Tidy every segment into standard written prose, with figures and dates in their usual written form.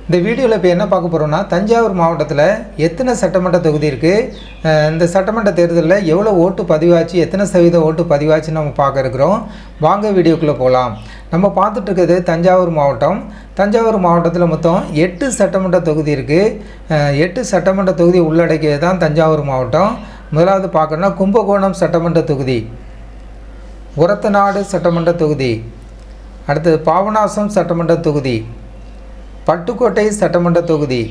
இந்த வீடியோவில் இப்போ என்ன பார்க்க போகிறோம்னா, தஞ்சாவூர் மாவட்டத்தில் எத்தனை சட்டமன்ற தொகுதி இருக்குது, இந்த சட்டமன்ற தேர்தலில் எவ்வளோ ஓட்டு பதிவாச்சு, எத்தனை சதவீத ஓட்டு பதிவாச்சுன்னு நம்ம பார்க்க இருக்கிறோம். வாங்க வீடியோக்குள்ளே போகலாம். நம்ம பார்த்துட்டு இருக்கிறது தஞ்சாவூர் மாவட்டம். தஞ்சாவூர் மாவட்டத்தில் மொத்தம் 8 சட்டமன்ற தொகுதி இருக்குது. 8 சட்டமன்ற தொகுதி உள்ளடக்கியது தான் தஞ்சாவூர் மாவட்டம். முதலாவது பார்க்கணுன்னா கும்பகோணம் சட்டமன்ற தொகுதி, உரத்தநாடு சட்டமன்ற தொகுதி, அடுத்தது பாபநாசம் சட்டமன்ற தொகுதி, பட்டுக்கோட்டை சட்டமன்ற தொகுதி,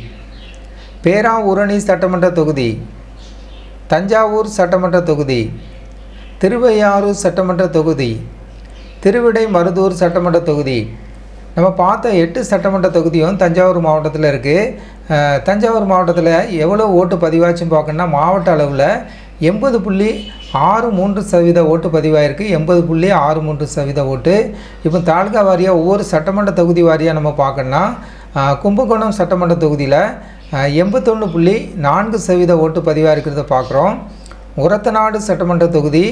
பேராவூரணி சட்டமன்ற தொகுதி, தஞ்சாவூர் சட்டமன்ற தொகுதி, திருவையாறு சட்டமன்ற தொகுதி, திருவிடைமருதூர் சட்டமன்ற தொகுதி. நம்ம பார்த்த 8 சட்டமன்ற தொகுதியும் தஞ்சாவூர் மாவட்டத்தில் இருக்குது. தஞ்சாவூர் மாவட்டத்தில் எவ்வளோ ஓட்டு பதிவாச்சுன்னு பார்க்கணுன்னா, மாவட்ட அளவில் 80.63% ஓட்டு பதிவாயிருக்கு. 80.63% ஓட்டு. இப்போ தாலுகா வாரியாக ஒவ்வொரு சட்டமன்ற தொகுதி வாரியாக நம்ம பார்க்கணுன்னா, கும்பகோணம் சட்டமன்ற தொகுதியில் 81.4% ஓட்டு பதிவாக இருக்கிறத பார்க்குறோம். உரத்தநாடு சட்டமன்ற தொகுதி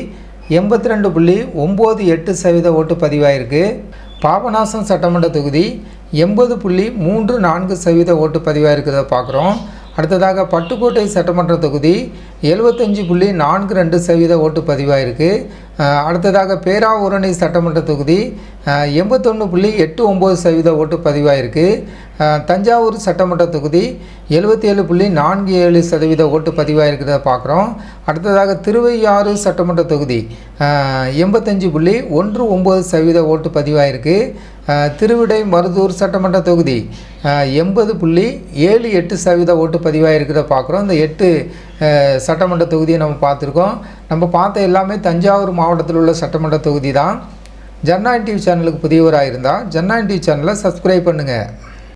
82.98% ஓட்டு பதிவாயிருக்கு. பாபநாசம் சட்டமன்ற தொகுதி 80.34% ஓட்டு பதிவாக இருக்கிறத பார்க்குறோம். அடுத்ததாக பட்டுக்கோட்டை சட்டமன்ற தொகுதி 75.42% ஓட்டு பதிவாயிருக்கு. அடுத்ததாக பேராவூரணி சட்டமன்ற தொகுதி 81.89% ஓட்டு பதிவாயிருக்கு. தஞ்சாவூர் சட்டமன்ற தொகுதி 77.47% ஓட்டு பதிவாயிருக்கிறத பார்க்குறோம். அடுத்ததாக திருவையாறு சட்டமன்ற தொகுதி 85.19% ஓட்டு பதிவாயிருக்கு. திருவிடைமருதூர் சட்டமன்ற தொகுதி 80.78% ஓட்டு பதிவாயிருக்கிறத பார்க்குறோம். இந்த 8 சட்டமன்ற தொகுதியை நம்ம பார்த்துருக்கோம். நம்ம பார்த்த எல்லாமே தஞ்சாவூர் மாவட்டத்தில் உள்ள சட்டமன்ற தொகுதி தான். ஜனநாயகம் டிவி சேனலுக்கு புதியவராக இருந்தால் ஜனநாயகம் டிவி சேனலை சப்ஸ்கிரைப் பண்ணுங்கள்.